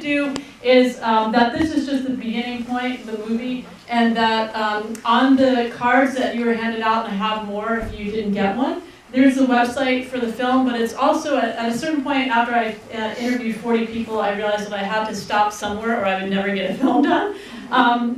to do is that this is just the beginning point, the movie, and that on the cards that you were handed out, and I have more if you didn't get one, there's a website for the film, but it's also at a certain point after I interviewed 40 people, I realized that I had to stop somewhere or I would never get a film done.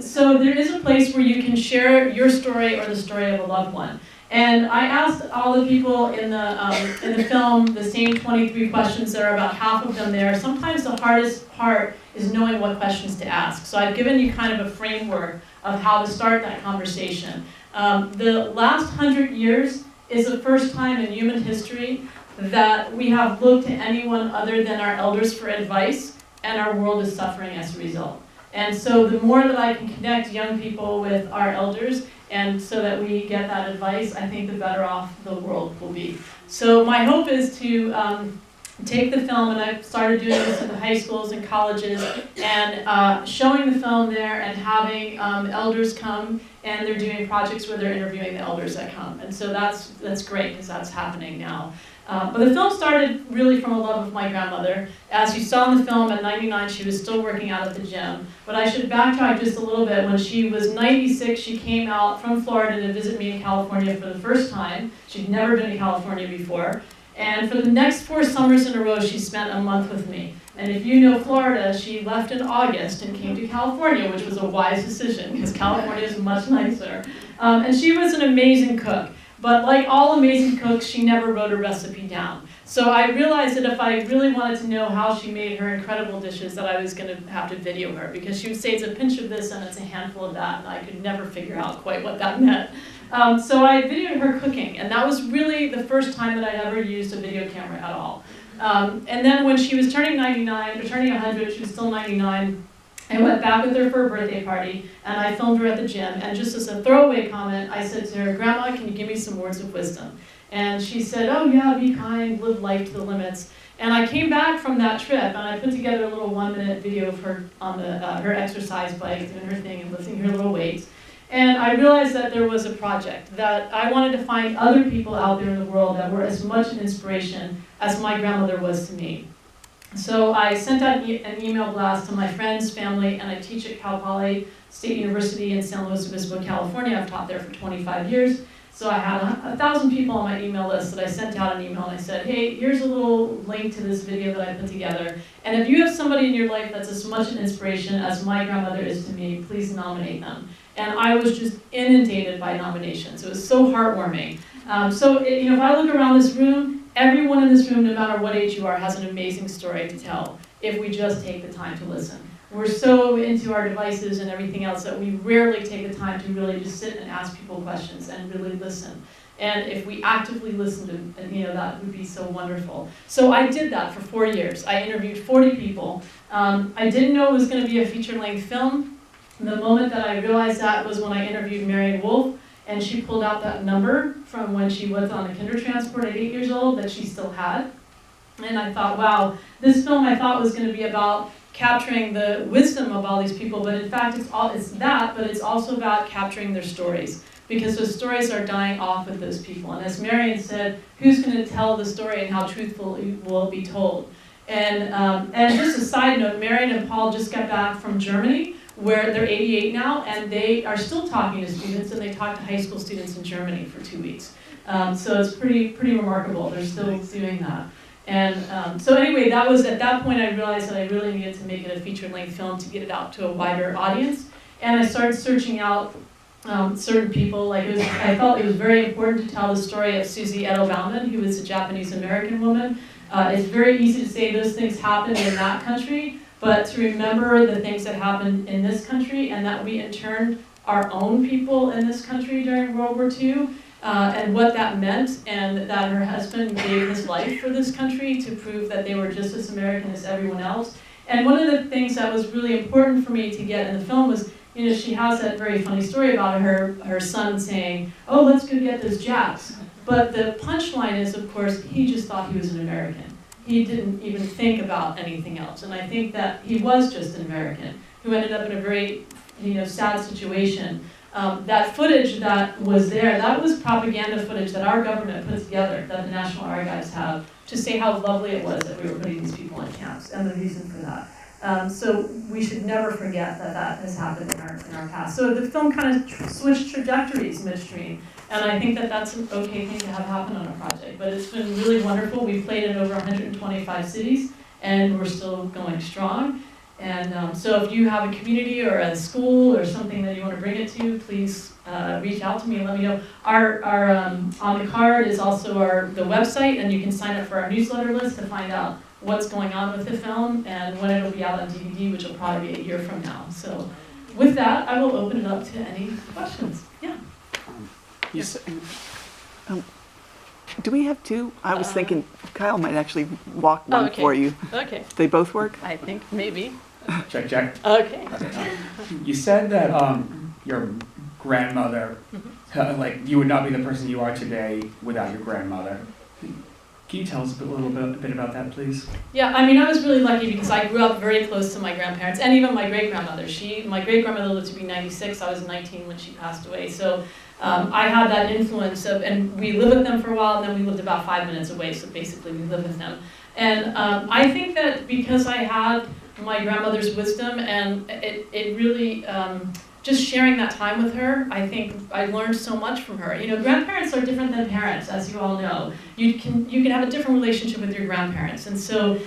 So there is a place where you can share your story or the story of a loved one. And I asked all the people in the film the same 23 questions. There are about half of them there. Sometimes the hardest part is knowing what questions to ask. So I've given you kind of a framework of how to start that conversation. The last 100 years is the first time in human history that we have looked to anyone other than our elders for advice, and our world is suffering as a result. And so the more that I can connect young people with our elders, and so that we get that advice, I think the better off the world will be. So my hope is to take the film, and I've started doing this in the high schools and colleges, and showing the film there and having elders come, and they're doing projects where they're interviewing the elders that come. And so that's great, because that's happening now. But the film started really from a love of my grandmother. As you saw in the film, at 99, she was still working out at the gym. But I should backtrack just a little bit. When she was 96, she came out from Florida to visit me in California for the first time. She'd never been to California before. And for the next 4 summers in a row, she spent a month with me. And if you know Florida, she left in August and came to California, which was a wise decision, because California is much nicer. And she was an amazing cook. But like all amazing cooks, she never wrote a recipe down. So I realized that if I really wanted to know how she made her incredible dishes, that I was going to have to video her, because she would say it's a pinch of this and it's a handful of that, and I could never figure out quite what that meant. So I videoed her cooking, and that was really the first time that I'd ever used a video camera at all. And then when she was turning 99, or turning 100, she was still 99, I went back with her for a birthday party, and I filmed her at the gym, and just as a throwaway comment, I said to her, "Grandma, can you give me some words of wisdom?" And she said, "Oh yeah, be kind, live life to the limits." And I came back from that trip, and I put together a little 1-minute video of her on her exercise bike, doing her thing and lifting her little weights. And I realized that there was a project, that I wanted to find other people out there in the world that were as much an inspiration as my grandmother was to me. So I sent out an email blast to my friends, family, and I teach at Cal Poly State University in San Luis Obispo, California. I've taught there for 25 years. So I had 1,000 people on my email list that I sent out an email, and I said, "Hey, here's a little link to this video that I put together. And if you have somebody in your life that's as much an inspiration as my grandmother is to me, please nominate them." And I was just inundated by nominations. It was so heartwarming. If I look around this room, everyone in this room, no matter what age you are, has an amazing story to tell if we just take the time to listen. We're so into our devices and everything else that we rarely take the time to really just sit and ask people questions and really listen. And if we actively listened, that would be so wonderful. So I did that for 4 years. I interviewed 40 people. I didn't know it was going to be a feature-length film. The moment that I realized that was when I interviewed Marion Wolf, and she pulled out that number from when she was on the kinder transport at 8 years old that she still had. And I thought, wow, this film I thought was going to be about capturing the wisdom of all these people, but in fact it's that, but it's also about capturing their stories, because those stories are dying off with those people. And as Marion said, who's going to tell the story and how truthful it will be told? And just a side note, Marion and Paul just got back from Germany, where they're 88 now, and they are still talking to students, and they talk to high school students in Germany for 2 weeks. So it's pretty remarkable. They're still doing that. And so anyway, that was at that point I realized that I really needed to make it a feature-length film to get it out to a wider audience. And I started searching out certain people. I felt it was very important to tell the story of Susie Edo Bauman, who was a Japanese-American woman. It's very easy to say those things happened in that country, but to remember the things that happened in this country, and that we interned our own people in this country during World War II, and what that meant, and that her husband gave his life for this country to prove that they were just as American as everyone else. And one of the things that was really important for me to get in the film was, she has that very funny story about her son saying, "Oh, let's go get those Japs." But the punchline is, of course, he just thought he was an American. He didn't even think about anything else. And I think that he was just an American who ended up in a very, sad situation. That footage that was there, that was propaganda footage that our government put together, that the National Archives have, to say how lovely it was that we were putting these people in camps, and the reason for that. So we should never forget that that has happened in our past. So the film kind of switched trajectories midstream, and I think that that's an okay thing to have happen on a project. But it's been really wonderful. We've played in over 125 cities, and we're still going strong. And so if you have a community or a school or something that you want to bring it to, please reach out to me and let me know. Our on the card is also the website, and you can sign up for our newsletter list to find out what's going on with the film and when it'll be out on DVD, which will probably be a year from now. So with that, I will open it up to any questions. Yeah. Do we have two? I was thinking Kyle might actually walk one for you. Okay. They both work? I think maybe. Check, check. Okay. You said that your grandmother, like you would not be the person you are today without your grandmother. Can you tell us a little bit about that, please? Yeah, I mean, I was really lucky because I grew up very close to my grandparents and even my great-grandmother. My great-grandmother lived to be 96. I was 19 when she passed away. So I had that influence of, and we lived with them for a while, and then we lived about 5 minutes away. So basically, we lived with them. And I think that because I had my grandmother's wisdom and it really, just sharing that time with her, I think I learned so much from her. You know, grandparents are different than parents, as you all know. You can have a different relationship with your grandparents. And so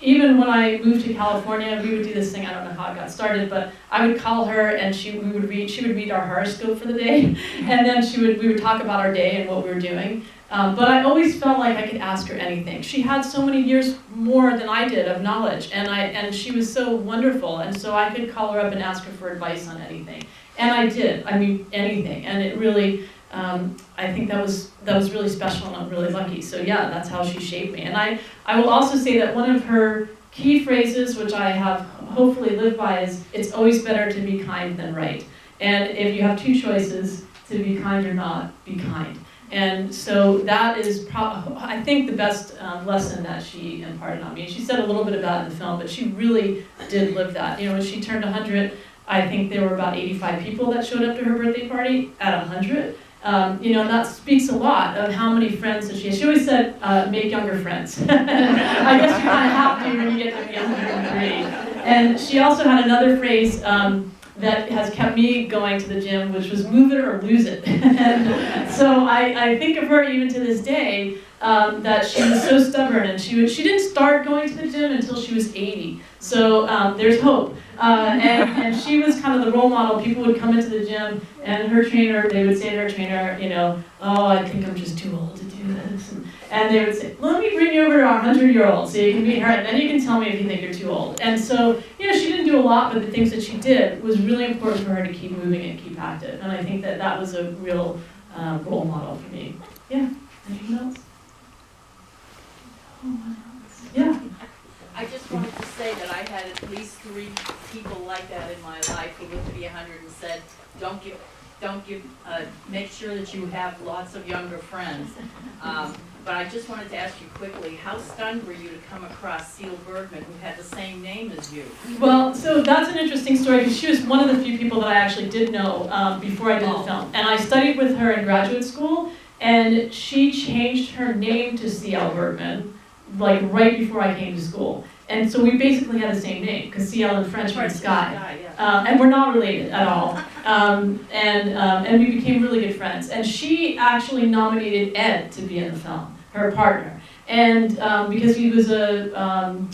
even when I moved to California, we would do this thing, I don't know how it got started, but I would call her and she would read our horoscope for the day. And then we would talk about our day and what we were doing. But I always felt like I could ask her anything. She had so many years more than I did of knowledge, and she was so wonderful, and so I could call her up and ask her for advice on anything. And I did, I mean, anything, and it really, I think that was really special, and I'm really lucky. So yeah, that's how she shaped me. And I will also say that one of her key phrases, which I have hopefully lived by, is, it's always better to be kind than right. And if you have two choices, to be kind or not, be kind. And so that is, I think, the best lesson that she imparted on me. She said a little bit about it in the film, but she really did live that. You know, when she turned 100, I think there were about 85 people that showed up to her birthday party at 100. You know, and that speaks a lot of how many friends that she has. She always said, make younger friends. I guess you kind of have to when you get to be 103. And she also had another phrase, that has kept me going to the gym, which was move it or lose it. And so I think of her even to this day, that she was so stubborn, and she didn't start going to the gym until she was 80. So there's hope. And she was kind of the role model. People would come into the gym, and her trainer, they would say to her trainer, you know, oh, I think I'm just too old to do this. And they would say, let me bring you over to our 100-year-old so you can meet her, and then you can tell me if you think you're too old. And so, you know, she didn't do a lot, but the things that she did was really important for her to keep moving and keep active. And I think that that was a real role model for me. Yeah, anything else? Yeah. I just wanted to say that I had at least 3 people like that in my life who lived to be 100 and said, make sure that you have lots of younger friends. But I just wanted to ask you quickly, how stunned were you to come across Seal Bergman, who had the same name as you? Well, so that's an interesting story, because she was one of the few people that I actually did know before I did the film. And I studied with her in graduate school, and she changed her name to C.L. Bergman, like right before I came to school. And so we basically had the same name, because C.L. in French means sky. And we're not related at all. And we became really good friends. And she actually nominated Ed to be in the film, her partner. And because he was a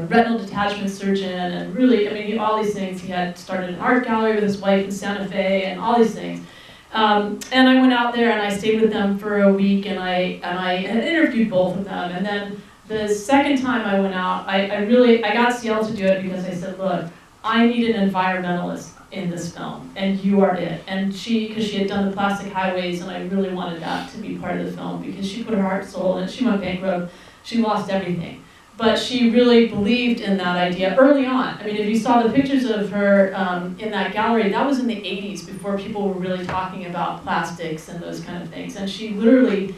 retinal detachment surgeon, and really, I mean, all these things. He had started an art gallery with his wife in Santa Fe, and all these things. And I went out there and I stayed with them for a week, and I had interviewed both of them. And then the second time I went out, I got CL to do it because I said, look, I need an environmentalist in this film, and you are it. And because she had done the plastic highways, and I really wanted that to be part of the film, because she put her heart and soul in it. She went bankrupt, she lost everything. But she really believed in that idea early on. I mean, if you saw the pictures of her in that gallery, that was in the 80s, before people were really talking about plastics and those kind of things. And she literally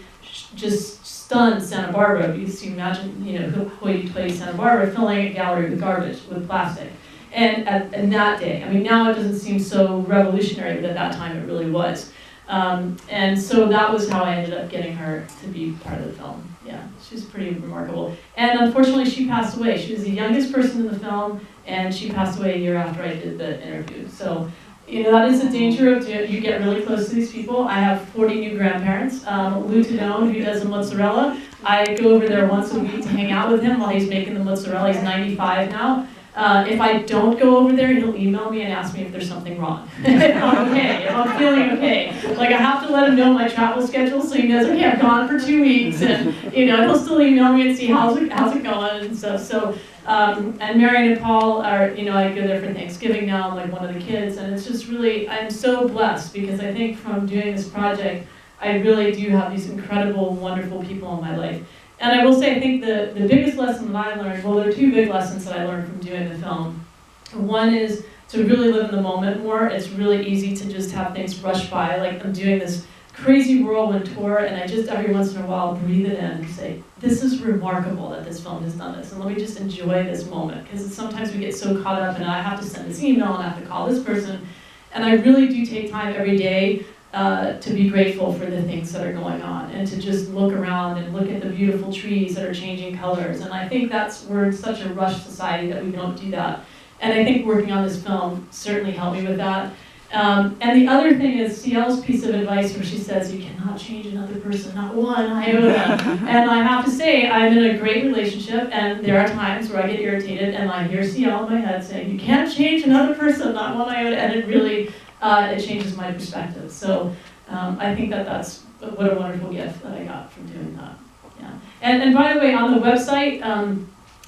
just stunned Santa Barbara, because you imagine, you know, hoity-toity Santa Barbara filling a gallery with garbage, with plastic. And that day, I mean, now it doesn't seem so revolutionary, but at that time it really was. And so that was how I ended up getting her to be part of the film. Yeah, she's pretty remarkable. And unfortunately, she passed away. She was the youngest person in the film, and she passed away a year after I did the interview. So, you know, that is the danger of you get really close to these people. I have 40 new grandparents. Lou Tadone, who does the mozzarella, I go over there once a week to hang out with him while he's making the mozzarella. He's 95 now. If I don't go over there, he'll email me and ask me if there's something wrong. If I'm okay, if I'm feeling okay. Like I have to let him know my travel schedule so he knows, okay, I've gone for 2 weeks, and you know, he'll still email me and see how's it going and stuff. So, and Marion and Paul are, you know, I go there for Thanksgiving now, I'm like one of the kids, and it's just really, I'm so blessed because I think from doing this project, I really do have these incredible, wonderful people in my life. And I will say, I think the biggest lesson that I learned, well, there are two big lessons that I learned from doing the film. One is to really live in the moment more. It's really easy to just have things rush by. Like I'm doing this crazy whirlwind tour, and I just every once in a while breathe it in and say, this is remarkable that this film has done this, and let me just enjoy this moment. Because sometimes we get so caught up, and I have to send this email, and I have to call this person. And I really do take time every day to be grateful for the things that are going on and to just look around and look at the beautiful trees that are changing colors. And I think we're in such a rushed society that we don't do that. And I think working on this film certainly helped me with that. And the other thing is Ciel's piece of advice where she says, you cannot change another person, not one iota. And I have to say, I'm in a great relationship, and there are times where I get irritated and I hear Ciel in my head saying, you can't change another person, not one iota, and it really, it changes my perspective. So I think that's what a wonderful gift that I got from doing that. Yeah. And by the way, on the website,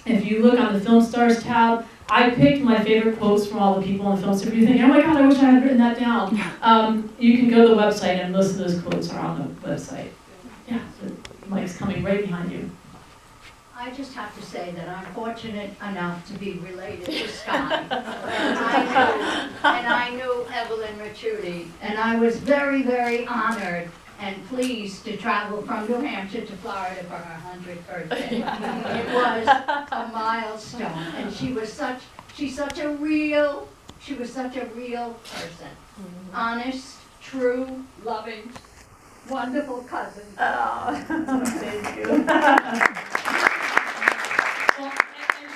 if you look on the Film Stars tab, I picked my favorite quotes from all the people in the film. So if you're thinking, oh my God, I wish I had written that down, you can go to the website, and most of those quotes are on the website. Yeah, so Mike's coming right behind you. I just have to say that I'm fortunate enough to be related to Sky. and I knew Evelyn Ricciuti, and I was very, very honored and pleased to travel from New Hampshire to Florida for her 100th birthday. It was a milestone, and she's such a real person. Honest, true, loving, wonderful cousin. Oh, thank you. Well, and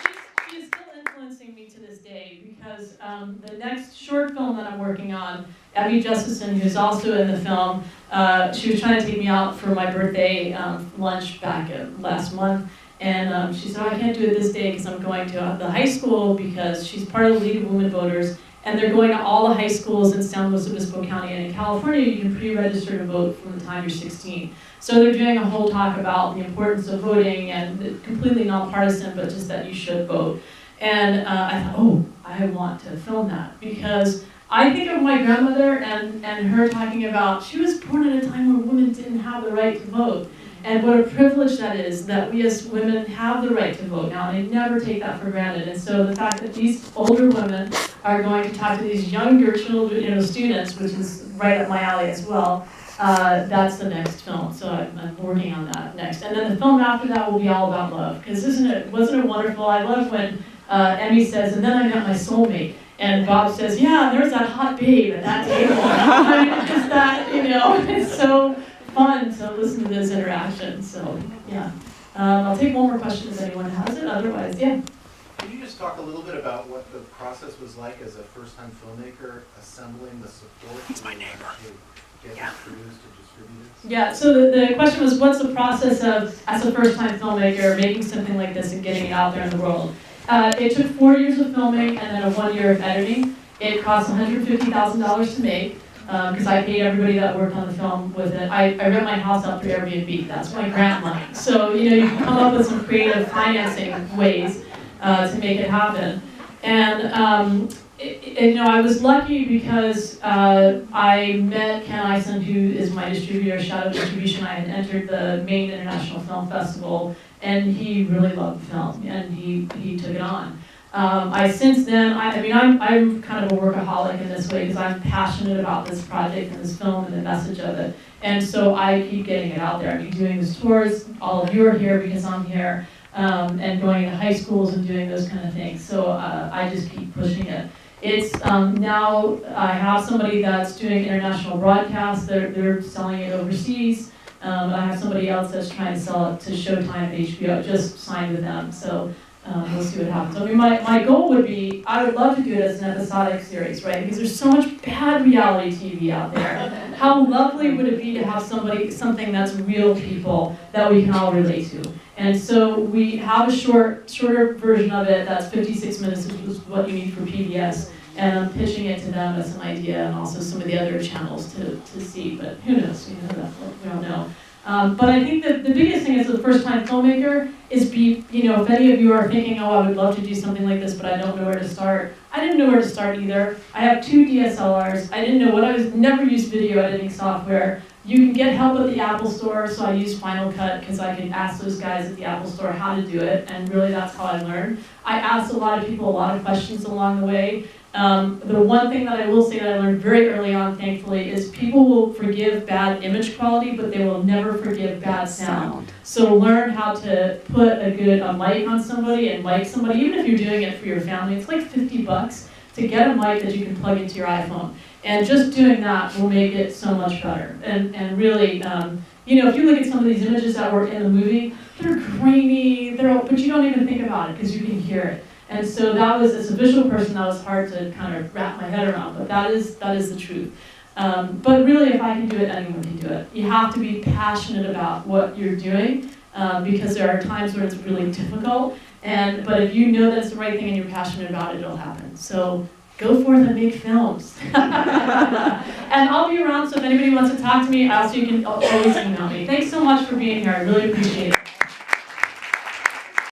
she's still influencing me to this day because the next short film that I'm working on, Abby Justison, who's also in the film, she was trying to take me out for my birthday lunch back last month, and she said, oh, I can't do it this day because I'm going to the high school because she's part of the League of Women Voters, and they're going to all the high schools in San Luis Obispo County, and in California you can pre-register to vote from the time you're 16. So they're doing a whole talk about the importance of voting, and completely nonpartisan, but just that you should vote. And I thought, oh, I want to film that because I think of my grandmother and her talking about, she was born at a time when women didn't have the right to vote. And what a privilege that is, that we as women have the right to vote now, and they never take that for granted. And so the fact that these older women are going to talk to these younger children, students, which is right up my alley as well, that's the next film. So I'm working on that next. And then the film after that will be all about love. Because wasn't it wonderful? I love when Emmy says, and then I met my soulmate. And Bob says, yeah, there's that hot babe at that table. I mean, it's just that, it's so fun to listen to those interactions. So, yeah. I'll take one more question if anyone has it. Otherwise, yeah. Can you just talk a little bit about what the process was like as a first-time filmmaker, assembling the support to get it produced and distributed? Yeah, so the question was, what's the process of, as a first-time filmmaker, making something like this and getting it out there in the world? It took 4 years of filming and then a 1 year of editing. It cost $150,000 to make because I paid everybody that worked on the film with it. I rent my house out through Airbnb. That's my grant money. So you can come up with some creative financing ways to make it happen. And I was lucky because I met Ken Eisen, who is my distributor, Shadow Distribution. I had entered the Maine International Film Festival, and he really loved the film, and he took it on. I'm kind of a workaholic in this way because I'm passionate about this project and this film and the message of it. And so I keep getting it out there. I mean, doing these tours, all of you are here because I'm here, and going to high schools and doing those kind of things. So I just keep pushing it. It's now I have somebody that's doing international broadcasts. They're selling it overseas. I have somebody else that's trying to sell it to Showtime and HBO, just signed with them, so we'll see what happens. I mean, my goal would be, I would love to do it as an episodic series, right? Because there's so much bad reality TV out there. How lovely would it be to have something that's real people that we can all relate to? And so we have a shorter version of it that's 56 minutes, which is what you need for PBS. And I'm pitching it to them as an idea, and also some of the other channels to see, but who knows, we don't know. But I think that the biggest thing as a first-time filmmaker is if any of you are thinking, oh, I would love to do something like this, but I don't know where to start. I didn't know where to start either. I have 2 DSLRs. I didn't know never used video editing software. You can get help at the Apple Store, so I use Final Cut because I can ask those guys at the Apple Store how to do it, and really that's how I learned. I asked a lot of people a lot of questions along the way. The one thing that I will say that I learned very early on, thankfully, is people will forgive bad image quality, but they will never forgive bad sound. So learn how to put a mic on somebody and mic somebody, even if you're doing it for your family. It's like $50 to get a mic that you can plug into your iPhone. And just doing that will make it so much better. And really, if you look at some of these images that were in the movie, they're grainy, but you don't even think about it because you can hear it. And so that was, as a visual person, that was hard to kind of wrap my head around, but that is the truth. But really, if I can do it, anyone can do it. You have to be passionate about what you're doing, because there are times where it's really difficult. But if you know that it's the right thing and you're passionate about it, it'll happen. So go forth and make films. And I'll be around, so if anybody wants to talk to me, you can always email me. Thanks so much for being here. I really appreciate it.